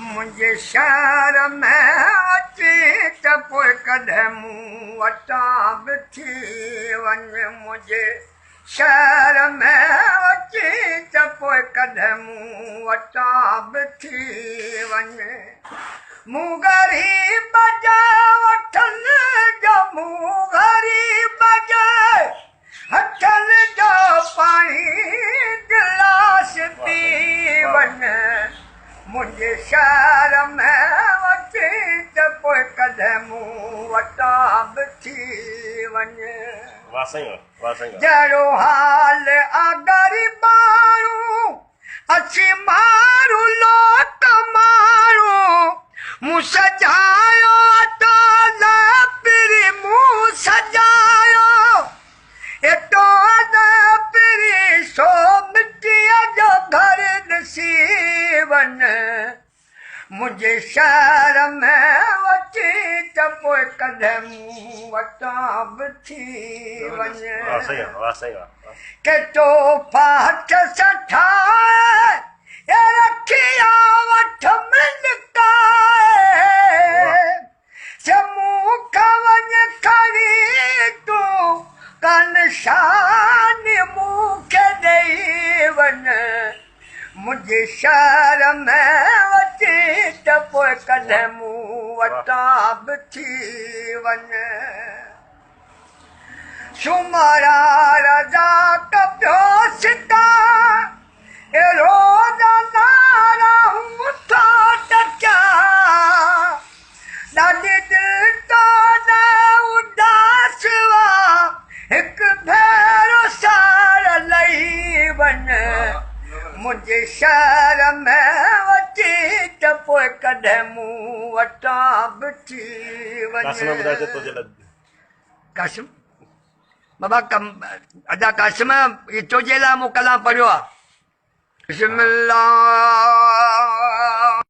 मुझे शहर में अची त पोइ कॾहिं मूं वटां बि थी वञ मुझे शहर में अची त पोइ कॾहिं मूं वटां बि थी वञ मूं ग़रीब जा वठनि जो मूं ग़रीब जा हथनि जो पाणी गिलास पी वञ मुझे शहर में अची त पोइ कॾहिं मूं वटां बि थी वञ जहिड़ो हाल आ ग़रीबाणू अची मारू लोक मारू मूं सजायो अटो पिरी मूं सजायो एटो पिरी सो मिटीअ जो घर ॾिसी वञ मुंहिंजे शहर में अची त पोइ कॾहिं मूं वटां बि थी वञ केतो फाट सठाए रखिया वठ मिलकाए मूं खां वञ खणी तूं कन शान मूंखे ॾेई वञ मुंहिंजे शहर में अची त पोइ कॾहिं मूं वटां बि थी वञ सुमरा रजा कपियो सिता रोज़ाना हूं था टकिया ॾाढी दिलि उदास हुआ हिकु भेरो सार लही वञ मुंहिंजे शहर में अची त पोइ कॾहिं मूं वटां बि थी वञ कासिम बाबा अदा कासिम ये तुंहिंजे लाइ मूं कलाम पढ़ियो आहे बिस्मिल्लाह